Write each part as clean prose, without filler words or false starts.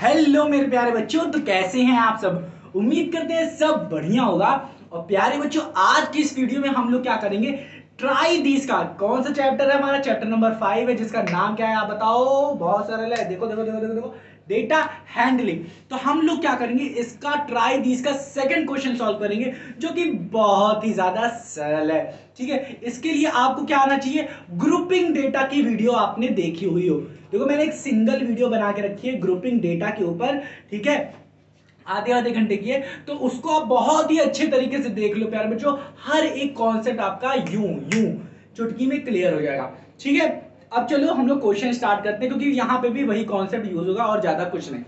Hello मेरे प्यारे बच्चों, तो कैसे हैं आप सब। उम्मीद करते हैं सब बढ़िया होगा। और प्यारे बच्चों, आज की इस वीडियो में हम लोग क्या करेंगे, ट्राई दिस का कौन सा चैप्टर है, हमारा चैप्टर नंबर 5 है, जिसका नाम क्या है आप बताओ। बहुत सरल है, देखो देखो देखो देखो देखो, डेटा हैंडलिंग। तो हम लोग क्या करेंगे, इसका ट्राई दिस का सेकंड क्वेश्चन सॉल्व करेंगे, जो कि बहुत ही ज्यादा सरल है। ठीक है, इसके लिए आपको क्या आना चाहिए, ग्रुपिंग डेटा की वीडियो आपने देखी हुई हो। देखो मैंने एक सिंगल वीडियो बना के रखी है ग्रुपिंग डेटा के ऊपर, ठीक है, आधे आधे घंटे की है, तो उसको आप बहुत ही अच्छे तरीके से देख लो प्यारे बच्चों। हर एक कॉन्सेप्ट आपका यूं यूं चुटकी में क्लियर हो जाएगा। ठीक है, अब चलो हम लोग क्वेश्चन स्टार्ट करते हैं, क्योंकि यहां पे भी वही कॉन्सेप्ट यूज होगा और ज्यादा कुछ नहीं।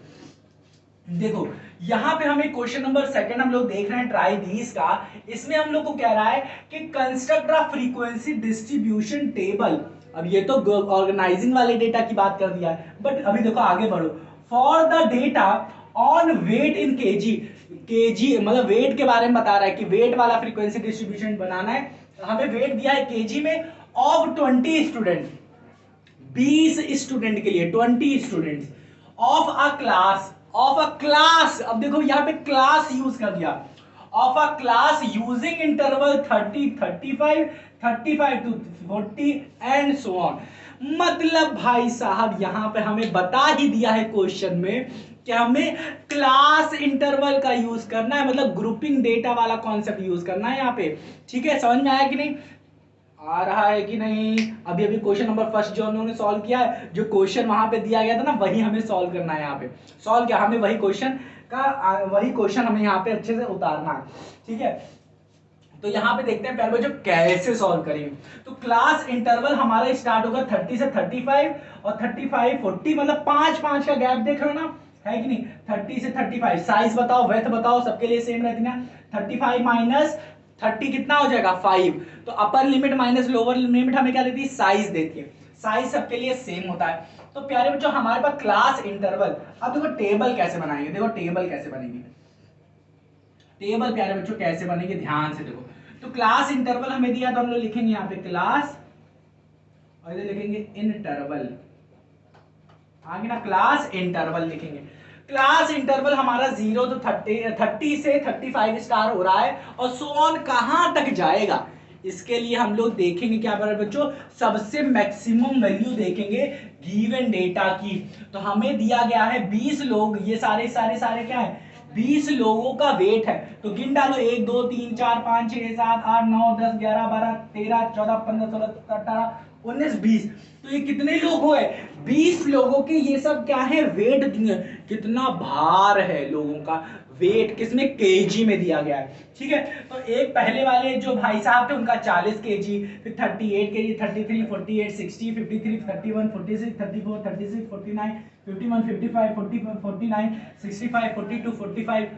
देखो यहां पे हमें क्वेश्चन नंबर सेकंड हम लोग देख रहे हैं ट्राई दीस का। इसमें हम लोग को कह रहा है कि construct a frequency distribution table. अब ये तो ऑर्गेनाइजिंग वाले डेटा की बात कर दिया है, बट अभी देखो आगे बढ़ो। For the data on weight in kg, kg मतलब वेट के बारे में बता रहा है कि वेट वाला फ्रीक्वेंसी डिस्ट्रीब्यूशन बनाना है। हमें वेट दिया है केजी में ऑफ 20 स्टूडेंट, 20 स्टूडेंट के लिए 20 students of a class, of a class. अब देखो यहां पे क्लास यूज कर दिया, of a class using interval 30 35 35 to 40 and so on. मतलब भाई साहब यहां पे हमें बता ही दिया है क्वेश्चन में कि हमें क्लास इंटरवल का यूज करना है, मतलब ग्रुपिंग डेटा वाला कॉन्सेप्ट यूज करना है यहां पे। ठीक है, समझ में आया कि नहीं, आ रहा है कि नहीं। अभी अभी क्वेश्चन नंबर फर्स्ट जो उन्होंने सॉल्व किया है, जो क्वेश्चन वहां पे दिया गया था ना, वही हमें सॉल्व करना है यहाँ पे। सॉल्व क्या, हमें वही क्वेश्चन वही क्वेश्चन हमें यहाँ पे अच्छे से उतारना है। ठीक है, तो यहाँ पे देखते हैं पहले जो कैसे सॉल्व करेंगे। तो क्लास इंटरवल हमारा स्टार्ट होगा 30 से 35 और 35 40, मतलब 5 का गैप देख रहे हो ना, है कि नहीं। 30 से 35 साइज बताओ, वेथ बताओ, सबके लिए सेम रहती ना। 35 माइनस 30 कितना हो जाएगा 5। तो upper limit minus lower limit हमें क्या देती है, साइज देती है। साइज सबके लिए सेम होता है। तो प्यारे बच्चों हमारे पास क्लास इंटरवल, अब देखो टेबल कैसे बनाएंगे, देखो टेबल कैसे बनेगी, टेबल प्यारे बच्चों कैसे बनेगी, ध्यान से देखो। तो क्लास इंटरवल हमें दिया, तो हम लोग लिखेंगे यहाँ पे क्लास और इधर लिखेंगे इंटरवल, आगे ना क्लास इंटरवल लिखेंगे। क्लास इंटरवल हमारा 0 तो 30 से 35 स्टार हो रहा है, और सो ऑन कहां तक जाएगा, इसके लिए हम लोग देखेंगे क्या बच्चों, सबसे मैक्सिमम वैल्यू देखेंगे गिवन डेटा की। तो हमें दिया गया है 20 लोग, ये सारे सारे सारे क्या है, 20 लोगों का वेट है। तो गिन डालो 1 2 3 4 5 6 7 8 9 10 11 12 13 14 15 16 17 18 19 20। तो ये कितने लोग हुए, 20 लोगों के। ये सब क्या है, वेट, कितना भार है लोगों का वेट, किसमें, केजी में दिया गया है। ठीक है, तो एक पहले वाले जो भाई साहब थे उनका 40 केजी, फिर 38 केजी, 33 48 60 53 31 46 34 36 49 51 55 40 49 65 42 45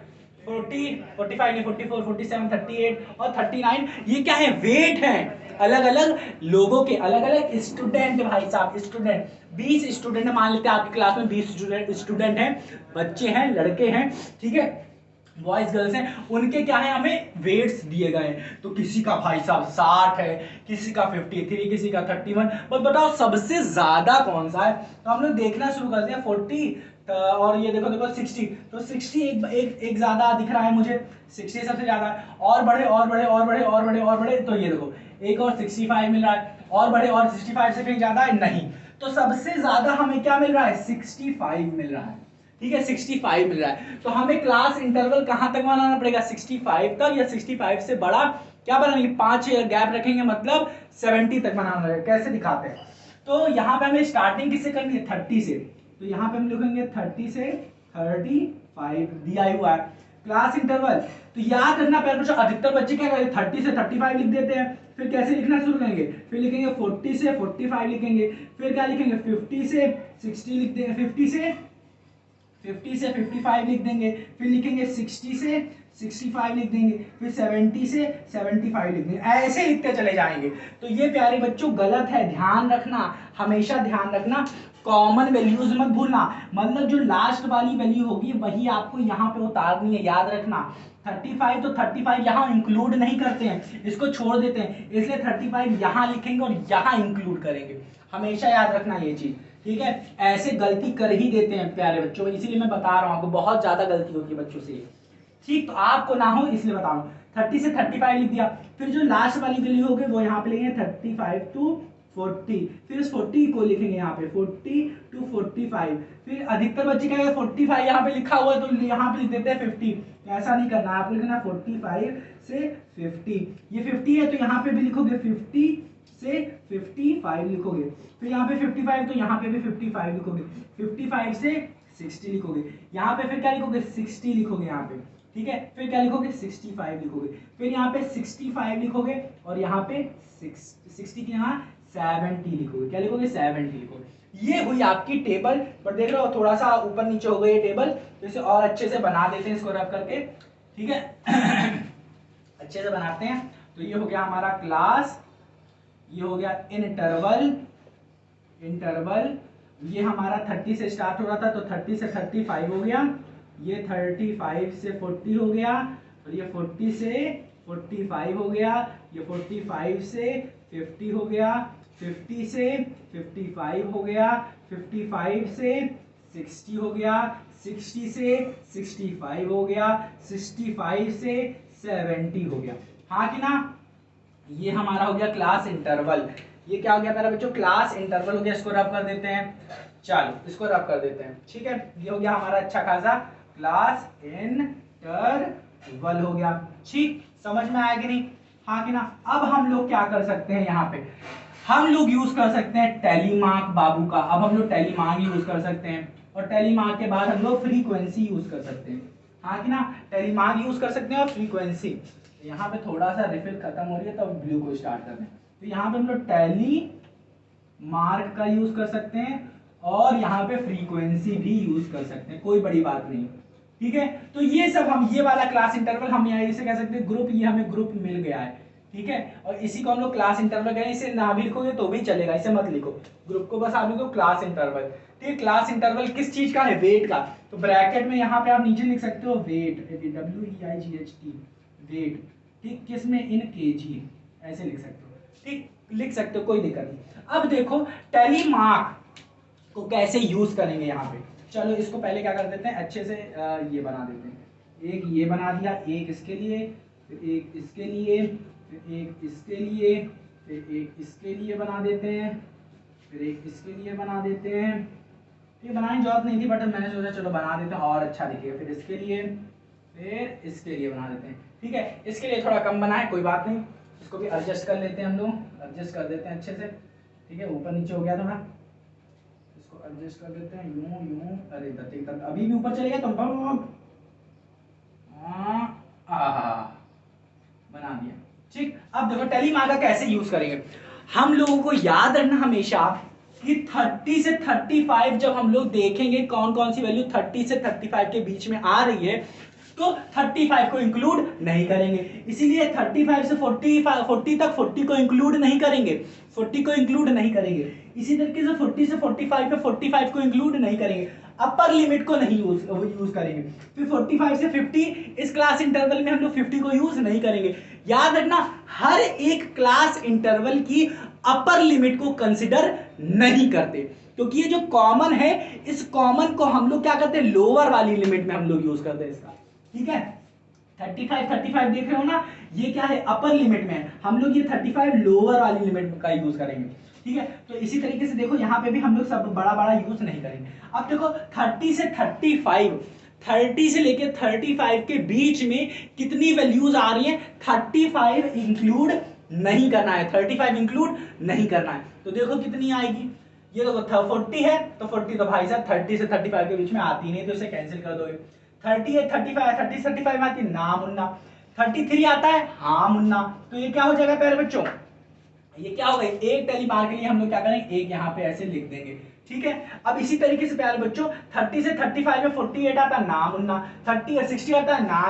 40 45 नहीं 44 47 38 और 39, ये क्या है, वेट है अलग अलग लोगों के, अलग अलग स्टूडेंट भाई साहब, स्टूडेंट 20 स्टूडेंट मान लेते हैं आपकी क्लास में 20 स्टूडेंट हैं, बच्चे हैं, लड़के हैं, ठीक है, बॉयज गर्ल्स हैं, उनके क्या है, हमें वेट्स दिए गए हैं। तो किसी का भाई साहब 60 है, किसी का 53, किसी का 31, बस बताओ सबसे ज्यादा कौन सा है। तो हम लोग देखना शुरू करते हैं 40 और ये देखो देखो 60, तो 60 एक ज्यादा दिख रहा है मुझे, 60 सबसे ज्यादा, और बढ़े और बढ़े और बढ़े और बढ़े और बढ़े, तो ये देखो एक और 65 मिल रहा है, और बढ़े और 65 से कहीं ज्यादा है नहीं। तो सबसे ज्यादा हमें क्या मिल रहा है, 65 मिल रहा है। ठीक है, 65 मिल रहा है। तो हमें क्लास इंटरवल कहां तक बनाना पड़ेगा, 65 तक, या 65 से बड़ा क्या बनाएंगे, 5 गैप रखेंगे, मतलब 70 तक बनाना पड़ेगा। कैसे दिखाते हैं, तो यहाँ पे हमें स्टार्टिंग किससे करनी है, 30 से। तो यहाँ पे हम लिखेंगे 30 से 35 दिया हुआ है क्लास इंटरवल। तो याद रखना पहले बच्चों, अधिकतर बच्चे क्या करेंगे, 30 से 35 लिख देते हैं, फिर कैसे लिखना शुरू करेंगे, फिर लिखेंगे 40 से 45 लिखेंगे, फिर क्या लिखेंगे 50 से 60 लिख देंगे, 50 से 55 लिख देंगे, फिर लिखेंगे 60 से 65 लिख देंगे, फिर 70 से 75 लिख देंगे, ऐसे लिखते चले जाएंगे। तो ये प्यारे बच्चों गलत है, ध्यान रखना, हमेशा ध्यान रखना, कॉमन वैल्यूज मत भूलना, मतलब जो लास्ट वाली वैल्यू होगी वही आपको यहाँ पे उतारनी है, याद रखना। 35 तो 35 यहाँ इंक्लूड नहीं करते हैं, इसको छोड़ देते हैं, इसलिए 35 यहाँ लिखेंगे और यहाँ इंक्लूड करेंगे, हमेशा याद रखना ये चीज। ठीक है, ऐसे गलती कर ही देते हैं प्यारे बच्चों, इसीलिए मैं बता रहा हूँ आपको, बहुत ज्यादा गलती होती है बच्चों से। ठीक, तो आपको ना हो इसलिए बता रहा हूँ। 30 से 35 लिख दिया, फिर जो लास्ट वाली वैल्यू होगी वो यहाँ पे लिखेंगे 35 टू 40, फिर उस 40 को लिखेंगे यहाँ पे 40 टू 45, फिर अधिकतर बच्चे क्या 45 यहाँ पे लिखा हुआ है तो यहाँ पे लिख देते हैं 50। ऐसा नहीं करना, आपको लिखना 45 से 50, ये 50 है तो यहाँ पे भी लिखोगे 50 से 55 लिखोगे, फिर यहाँ पे 55 तो यहाँ पे भी 55 लिखोगे, 55 से 60 लिखोगे, यहाँ पे फिर क्या लिखोगे 60 लिखोगे यहाँ पे, ठीक है, फिर क्या लिखोगे 65 लिखोगे, फिर यहाँ पे 65 लिखोगे और यहाँ पे 60 के यहाँ 70 लिखोगे, क्या लिखोगे 70 लिखोगे। ये हुई आपकी टेबल, पर देख रहे हो थोड़ा सा ऊपर नीचे हो गई ये टेबल, तो इसे और अच्छे से बना देते हैं इसको रब करके, ठीक है अच्छे से बनाते हैं। तो ये हो गया हमारा क्लास, ये हो गया इंटरवल, ये हमारा 30 से स्टार्ट हो रहा था तो 30 से 35 हो गया, ये 35 से 40 हो गया, और ये 40 से 45 हो गया, ये 45 से 50 हो गया, 50 से 55 हो गया, 55 से 60 हो गया, 60 से 65 हो गया, 65 से 70 हो गया, हाँ कि ना। ये हमारा हो गया क्लास इंटरवल, ये क्या हो गया मेरा बच्चों क्लास इंटरवल हो गया, इसको रब कर देते हैं, चलो इसको रब कर देते हैं, ठीक है, ये हो गया हमारा अच्छा खासा क्लास इंटरवल हो गया, ठीक, समझ में आया कि नहीं, हाँ कि ना। अब हम लोग क्या कर सकते हैं, यहाँ पे हम लोग यूज कर सकते हैं टेलीमार्क बाबू का, अब हम लोग टेलीमार्क यूज कर सकते हैं, और टेलीमार्क के बाद हम लोग फ्रीक्वेंसी यूज कर सकते हैं, हाँ कि ना, टेलीमार्क यूज कर सकते हैं और फ्रीक्वेंसी। यहाँ पे थोड़ा सा रिफिल खत्म हो रही है तो अब ब्लू को स्टार्ट करते हैं, तो यहाँ पे हम लोग टेली मार्क का यूज कर सकते हैं और यहाँ पे फ्रीक्वेंसी भी यूज कर सकते हैं, कोई बड़ी बात नहीं, ठीक है। तो ये सब हम ये वाला क्लास इंटरवल हम यहाँ इसे कह सकते हैं ग्रुप, ये हमें ग्रुप मिल गया है, ठीक है, और इसी को हम लोग क्लास इंटरवल कहें, इसे ना भी लिखोगे तो भी चलेगा, इसे मत लिखो ग्रुप को, बस आप लिखो क्लास इंटरवल, ठीक है। क्लास इंटरवल किस चीज का है, वेट का, तो ब्रैकेट में यहाँ पे आप नीचे लिख सकते हो वेट, WEIGHT वेट, ठीक, किसमें इन केजी, ऐसे लिख सकते हो, ठीक, लिख सकते हो कोई दिक्कत नहीं। अब देखो टेलीमार्क को कैसे यूज करेंगे यहाँ पे, चलो इसको पहले क्या कर देते हैं अच्छे से ये बना देते हैं, एक ये बना दिया, एक इसके लिए, फिर एक इसके लिए, फिर एक इसके लिए, फिर एक इसके लिए बना देते हैं, फिर एक इसके लिए बना देते हैं, ये बनाने की जरूरत नहीं थी बट मैंने सोचा चलो बना देते हैं और अच्छा दिखेगा, फिर इसके लिए, फिर इसके लिए बना देते हैं, ठीक है, इसके लिए थोड़ा कम बना है कोई बात नहीं, इसको भी एडजस्ट कर लेते हैं हम लोग, एडजस्ट कर देते हैं अच्छे से, ठीक है, ऊपर नीचे हो गया थोड़ा, इसको एडजस्ट कर देते हैं यूं यूं, अरे तक अभी भी ऊपर चलेगा तो बना दिया, ठीक। अब देखो टेलीमार्क का कैसे यूज करेंगे, हम लोगों को याद रखना हमेशा कि 30 से 35 जब हम लोग देखेंगे कौन कौन सी वैल्यू 30 से 35 के बीच में आ रही है तो 35 को इंक्लूड नहीं करेंगे, इसीलिए 35 से 40 तक 40 को इंक्लूड नहीं करेंगे, 40 को इंक्लूड नहीं करेंगे, इसी तरीके से 40 से 45 पे 45 को इंक्लूड नहीं करेंगे, अपर लिमिट को नहीं यूज करेंगे, फिर 45 से 50 इस क्लास इंटरवल में हम लोग 50 को यूज नहीं करेंगे। याद रखना हर एक क्लास इंटरवल की अपर लिमिट को कंसिडर नहीं करते, क्योंकि ये जो कॉमन है इस कॉमन को हम लोग क्या करते हैं लोअर वाली लिमिट में हम लोग यूज करते हैं इसका, ठीक है। 35 देख रहे हो ना, ये क्या है अपर लिमिट में है, हम लोग ये 35 लोअर वाली लिमिट का यूज करेंगे, ठीक है। तो इसी तरीके से देखो यहाँ पे भी हम लोग सब बड़ा बड़ा यूज नहीं करेंगे। अब देखो 30 से 35, 30 से लेके 35 के बीच में कितनी वैल्यूज आ रही हैं, 35 इंक्लूड नहीं करना है, 35 इंक्लूड नहीं करना है, तो देखो कितनी आएगी, ये देखो 40 है तो 40 तो भाई साहब 30 से 35 के बीच में आती नहीं तो इसे कैंसिल कर दोगे, 30 है 35, 30 से 35 आती है ना मुन्ना, 33 आता है हाँ मुन्ना, तो ये क्या हो जाएगा प्यारे बच्चों, ये क्या हो गई, एक टेलीमार्क के लिए हम लोग क्या करेंगे एक यहाँ पे ऐसे लिख देंगे, ठीक है। अब इसी तरीके से प्यारे बच्चों 30 से 35 में 48 आता है ना मुन्ना, 30 और 60 आता है ना,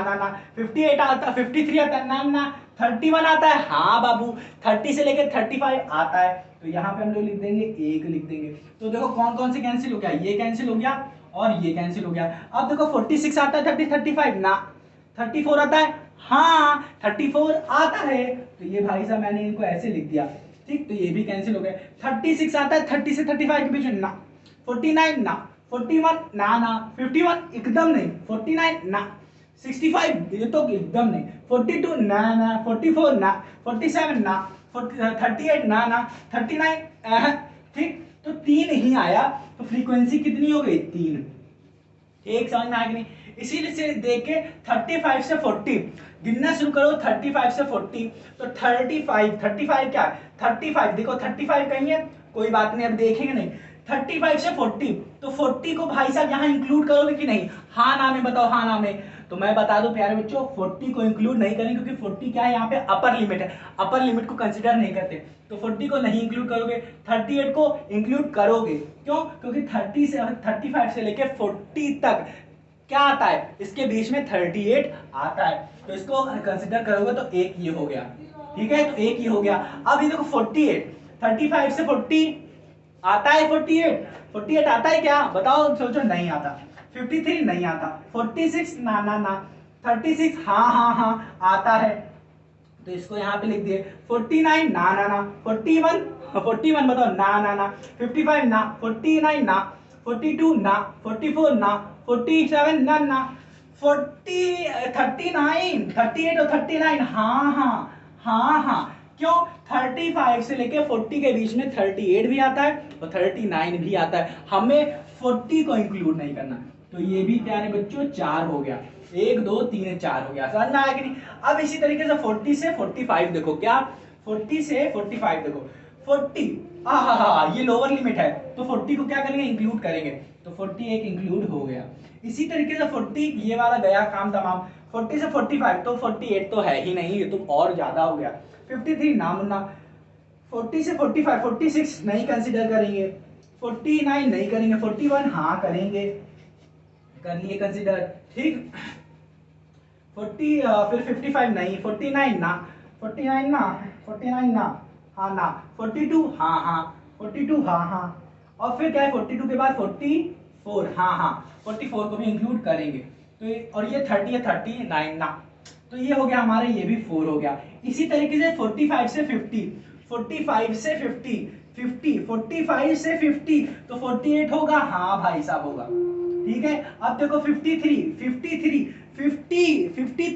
58 आता है, 53 आता है ना, 31 आता है हाँ बाबू, 30 से लेकर 35 आता है तो यहाँ पे हम लोग लिख देंगे एक लिख देंगे, तो देखो कौन कौन से कैंसिल हो गया, ये कैंसिल हो गया और ये कैंसिल हो गया। अब देखो 46 आता है 30 35 ना, 34 आता है हाँ 34 आता है, तो ये भाई साहब मैंने इनको ऐसे लिख दिया, ठीक, तो ये भी कैंसिल हो गया। 36 आता है 30 से 35 के बीच में ना, 49 ना, 41 ना, 51 एकदम नहीं, 49 ना, 65 ये तो एकदम नहीं, 42 ना, 44 ना, 47 ना, 38 ना, 39 ठीक। तो 3 ही आया, तो फ्रीक्वेंसी कितनी हो गई? 3। एक समझ में आ गई नहीं? इसीलिए से देख के 35 से 40 गिनना शुरू करो। 35 से 40 तो 35 क्या है? 35 देखो 35 कहीं है, कोई बात नहीं, अब देखेंगे नहीं। 35 से 40 तो 40 को भाई साहब यहाँ इंक्लूड करोगे कि नहीं? हाँ ना में बताओ, हाँ ना में। तो मैं बता दूं प्यारे बच्चों, 40 को इंक्लूड नहीं करेंगे क्योंकि 40 क्या है यहाँ पे? अपर लिमिट है, अपर लिमिट को कंसिडर नहीं करते, तो 40 को नहीं इंक्लूड करोगे। 38 को इंक्लूड करोगे, क्यों? क्योंकि 35 से लेके 40 तक क्या आता है? इसके बीच में 38 आता है, तो इसको कंसिडर करोगे तो एक ये हो गया, ठीक है? तो एक ये हो गया। अब ये देखो 48, 35 से 40 आता है, 48 आता है क्या? बताओ, सोचो। नहीं आता। 53 नहीं आता। 46 ना, 36 हाँ आता है, तो इसको यहाँ पे लिख दिए। 49 ना, 41 बताओ ना, 55 ना, 49 ना, 42 ना, 44 ना, 47 ना, 39 38 और 39 हाँ। क्यों? 35 से लेके 40 के बीच में 38 भी आता है और 39 भी आता है, हमें 40 को इंक्लूड नहीं करना। तो ये भी प्यारे बच्चों 4 हो गया, 1 2 3 4 हो गया। समझ में आया कि नहीं? अब इसी तरीके से 40 से 45 देखो, क्या 40 से 45 देखो, 40 ये लोअर लिमिट है, तो 40 को क्या करेंगे? इंक्लूड करेंगे, तो 40 एक इंक्लूड हो गया। इसी तरीके से 40 ये वाला गया काम तमाम। 40 से 45 तो 48 तो है ही नहीं, ये तो और ज्यादा हो गया। 53 ना मुन्ना। 40 से 45 46 नहीं कंसीडर करेंगे, 49 नहीं करेंगे, 41 हाँ करेंगे, कर लिए कंसीडर, ठीक। 40 फिर 55 नहीं, 49 ना, 49 ना हाँ ना, 42 हाँ 42 हाँ, और फिर क्या है? 42 के बाद 44 हाँ 44 को भी इंक्लूड करेंगे। तो और ये 30 है, 39 ना, तो ये हो गया हमारा, ये भी 4 हो गया। इसी तरीके से 45 से 50 45 से 50 तो 48 होगा, हाँ भाई साहब होगा, ठीक है। अब देखो 50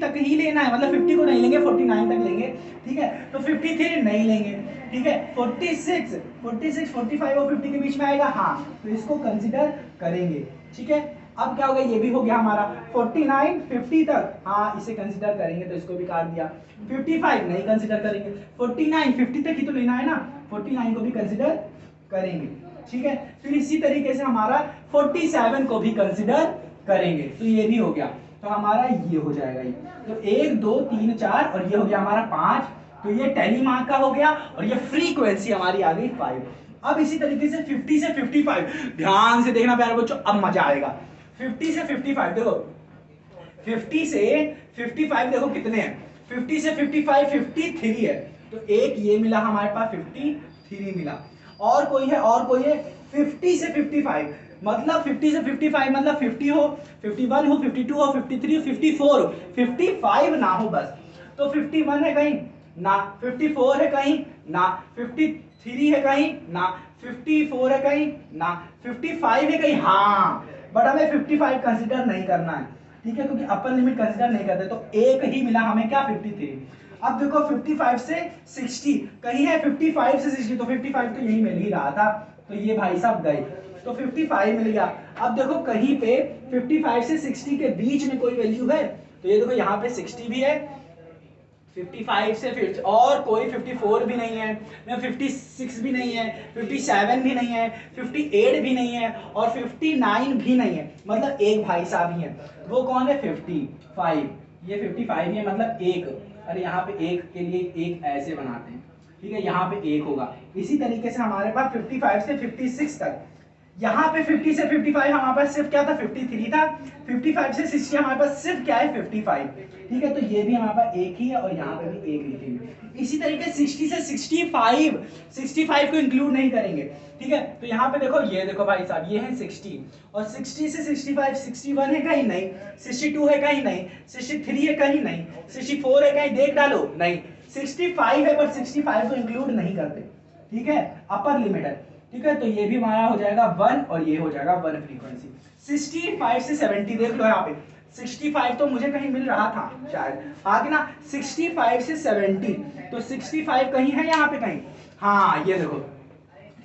तक ही लेना है, मतलब 50 को नहीं लेंगे, 49 तक लेंगे, ठीक है। तो 53 नहीं लेंगे, ठीक है। 46 45 और 50 के बीच में आएगा, हाँ, तो इसको कंसिडर करेंगे, ठीक है। अब क्या होगा? ये भी हो गया हमारा 49 50 तक, हाँ इसे कंसिडर करेंगे, तो इसको भी काट दिया। 55 नहीं कंसिडर करेंगे, 49 50 तक ही तो लेना है ना, 49 को भी कंसिडर करेंगे, ठीक है। फिर इसी तरीके से हमारा 47 को भी कंसिडर करेंगे, तो ये भी हो गया, तो हमारा ये हो जाएगा ये। तो 1 2 3 4 और ये हो गया हमारा 5, तो ये टेलीमार्क का हो गया, और ये फ्रीक्वेंसी हमारी आ गई 5। अब इसी तरीके से 50 से 55, ध्यान से देखना प्यारे बच्चों, अब मजा आएगा। 50 से 55 देखो, 50 से 55 देखो कितने हैं? 50 से 55 53 है, तो एक ये मिला हमारे पास, 53 मिला। और कोई है? 50 से 55 मतलब 50 से 55 मतलब 50 हो, 51 हो, 52 हो, 53 हो, 54 हो, 55 ना हो बस। तो 51 है कहीं ना, 54 है कहीं ना, 53 है कहीं ना, 54 है कहीं ना, 55 है कहीं, हाँ, बट हमें 55 कंसिडर नहीं करना है, ठीक है, क्योंकि अपर लिमिट कंसिडर नहीं करते, तो एक ही मिला हमें, क्या? 53। अब देखो 55 से 60 कहीं है, 55 से 60 तो 55 तो यही मिल ही रहा था, तो ये भाई साहब गए, तो 55 मिल गया। अब देखो कहीं पे 55 से 60 के बीच में कोई वैल्यू है, तो ये देखो यहाँ पे 60 भी है, 55 से 50 और कोई 54 भी नहीं है, 56 भी नहीं है, 57 भी नहीं है, 58 भी नहीं है, और 59 भी नहीं है, मतलब एक भाई साहब ही है, वो कौन है? 55। ये 55 है, मतलब एक, अरे यहाँ पे एक के लिए एक ऐसे बनाते हैं, ठीक है, यहाँ पे एक होगा। इसी तरीके से हमारे पास 55 से 56 तक, यहाँ पे 50 से 55 हमारे पास सिर्फ क्या था? 53 था। 55 से 60 हमारे पास सिर्फ क्या है? 55, ठीक है, तो ये भी हमारे पास एक ही है, और यहाँ पे भी एक लिखेंगे। इसी तरीके 60 से 65 को इंक्लूड नहीं करेंगे, ठीक है, तो यहाँ पे देखो, ये देखो भाई साहब, ये है 60, और 60 से 65 61 है कहीं नहीं, 62 है कहीं नहीं, 63 है कहीं नहीं, 64 है कहीं, देख डालो, नहीं, 65 है, पर 65 को इंक्लूड नहीं करते, ठीक है, अपर लिमिट है। ठीक है, तो ये भी हमारा हो जाएगा 1 और ये हो जाएगा 1 फ्रीक्वेंसी। 65 से 70 देख लो यहाँ पे, 65 तो मुझे कहीं मिल रहा था शायद, आगे ना 65 से 70, तो 65 कहीं है यहाँ पे कहीं, हाँ ये देखो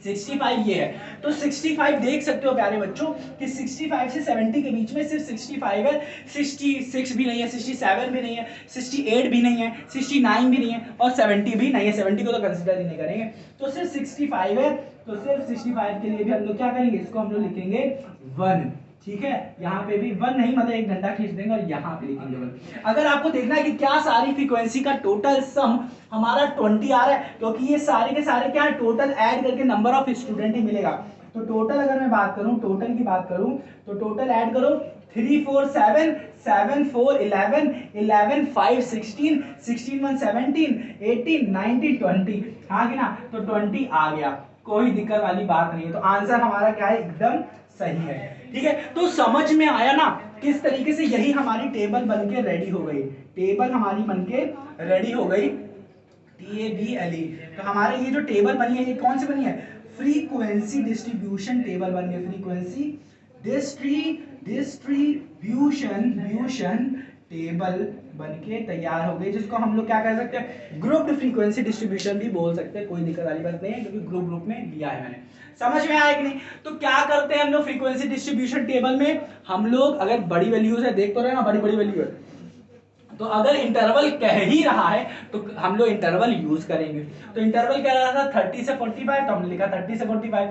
65 ये है, तो 65 देख सकते हो प्यारे बच्चों कि 65 से 70 के बीच में सिर्फ 65 है, 66 भी नहीं है, 67 भी नहीं है, 68 भी नहीं है, 69 भी नहीं है और 70 भी नहीं है, 70 को तो कंसिडर ही नहीं करेंगे, तो सिर्फ 65 है। तो सिर्फ 65 के लिए भी हम लोग क्या करेंगे, इसको हम लोग लिखेंगे 1, ठीक है, यहाँ पे भी 1 नहीं, मतलब एक डंडा खींच देंगे और यहाँ पे लिखेंगे 1। अगर आपको देखना है कि क्या सारी फ्रीक्वेंसी का टोटल सम हमारा 20 आ रहा है, क्योंकि ये सारे के सारे क्या है, टोटल ऐड करके नंबर ऑफ स्टूडेंट ही मिलेगा। तो टोटल अगर मैं बात करूं, टोटल की बात करूं, तो टोटल ऐड करो 3 4 7 7 4 11 11 5 16 16 1 17 18 19 20, हाँ कि ना, तो 20 आ गया, कोई दिक्कत वाली बात नहीं है। तो आंसर हमारा क्या है, एकदम सही है, ठीक है। तो समझ में आया ना किस तरीके से, यही हमारी टेबल बनके रेडी हो गई, टेबल हमारी बनके रेडी हो गई, TABLE। तो हमारे ये जो टेबल बनी है, ये कौन सी बनी है, फ्रीक्वेंसी डिस्ट्रीब्यूशन टेबल बन गई, फ्रीक्वेंसी डिस्ट्रीब्यूशन टेबल बनके तैयार हो गई, जिसको हम लोग क्या कह सकते हैं, ग्रुप्ड फ्रीक्वेंसी डिस्ट्रीब्यूशन भी बोल सकते हैं, कोई दिक्कत वाली बात नहीं है, क्योंकि ग्रुप में लिया है मैंने। समझ में आया कि नहीं? तो क्या करते हैं हम लोग फ्रीक्वेंसी डिस्ट्रीब्यूशन टेबल में, हम लोग अगर बड़ी वैल्यूज है, देख तो रहे ना बड़ी बड़ी वैल्यू है, तो अगर इंटरवल कह ही रहा है तो हम लोग इंटरवल यूज करेंगे। तो इंटरवल कह रहा था 30 से 45, तो हमने लिखा 30 से 45।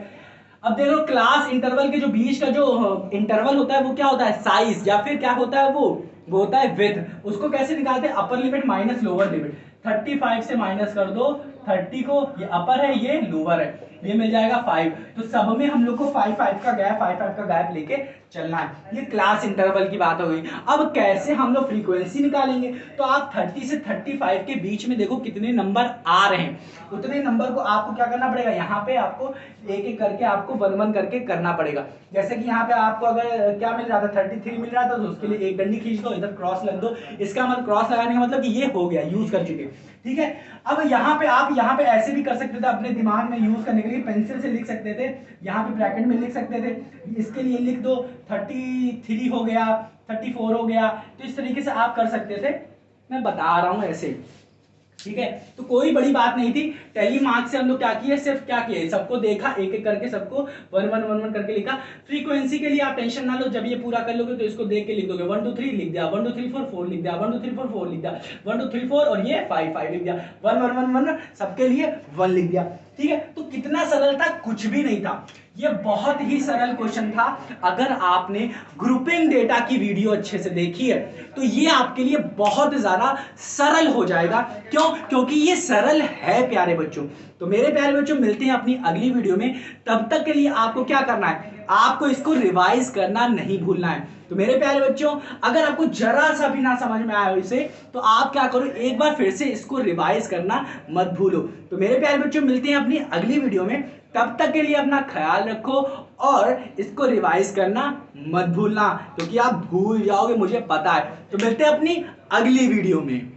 अब देखो क्लास इंटरवल के जो बीच का जो इंटरवल होता है वो क्या होता है, साइज, या फिर क्या होता है वो होता है विड्थ। उसको कैसे निकालते हैं, upper limit minus lower limit. 35 से माइनस कर दो 30 को, ये अपर है ये लोअर है, ये मिल जाएगा 5। तो सब में हम लोग को 5 का गैप लेके चलना है। ये क्लास इंटरवल की बात हो गई। अब कैसे हम लोग फ्रीक्वेंसी निकालेंगे, तो आप 30 से 35 के बीच में देखो कितने नंबर आ रहे हैं, उतने नंबर को आपको क्या करना पड़ेगा, यहाँ पे आपको एक एक करके आपको 1 1 करके करना पड़ेगा। जैसे कि यहाँ पे आपको अगर क्या मिल रहा था, 33 मिल रहा था, तो उसके लिए एक डंडी खींच दो, इधर क्रॉस लग दो, इसका मतलब क्रॉस लगाने का मतलब कि ये हो गया, यूज कर चुके, ठीक है। अब यहाँ पे आप यहाँ पे ऐसे भी कर सकते थे, अपने दिमाग में यूज करने के लिए पेंसिल से लिख सकते थे, यहाँ पे ब्रैकेट में लिख सकते थे, इसके लिए लिख दो 33 हो गया, 34 हो गया, तो इस तरीके से आप कर सकते थे, मैं बता रहा हूँ ऐसे, ठीक है। तो कोई बड़ी बात नहीं थी। टेली मार्क्स से हम लोग क्या किए, सिर्फ क्या किए, सबको देखा, एक एक करके सबको 1 1 1 1 करके लिखा। फ्रीक्वेंसी के लिए आप टेंशन ना लो, जब ये पूरा कर लोगे तो इसको देख के लिख दोगे, 1 2 3 लिख दिया, 1 2 3 4 4 लिख दिया, 1 2 3 4 4 लिख दिया, 1 2 3 4 और ये 5 5 लिख दिया, 1 1 1 1 सबके लिए 1 लिख दिया, ठीक है। तो कितना सरल था, कुछ भी नहीं था, ये बहुत ही सरल क्वेश्चन था। अगर आपने ग्रुपिंग डेटा की वीडियो अच्छे से देखी है तो ये आपके लिए बहुत ज्यादा सरल हो जाएगा। क्यों? क्योंकि ये सरल है प्यारे बच्चों। तो मेरे प्यारे बच्चों, मिलते हैं अपनी अगली वीडियो में, तब तक के लिए आपको क्या करना है, आपको इसको रिवाइज करना नहीं भूलना है। तो मेरे प्यारे बच्चों, अगर आपको जरा सा भी ना समझ में आया हो इसे, तो आप क्या करो, एक बार फिर से इसको रिवाइज करना मत भूलो। तो मेरे प्यारे बच्चों, मिलते हैं अपनी अगली वीडियो में, तब तक के लिए अपना ख्याल रखो और इसको रिवाइज करना मत भूलना, क्योंकि आप भूल जाओगे, मुझे पता है। तो मिलते हैं अपनी अगली वीडियो में।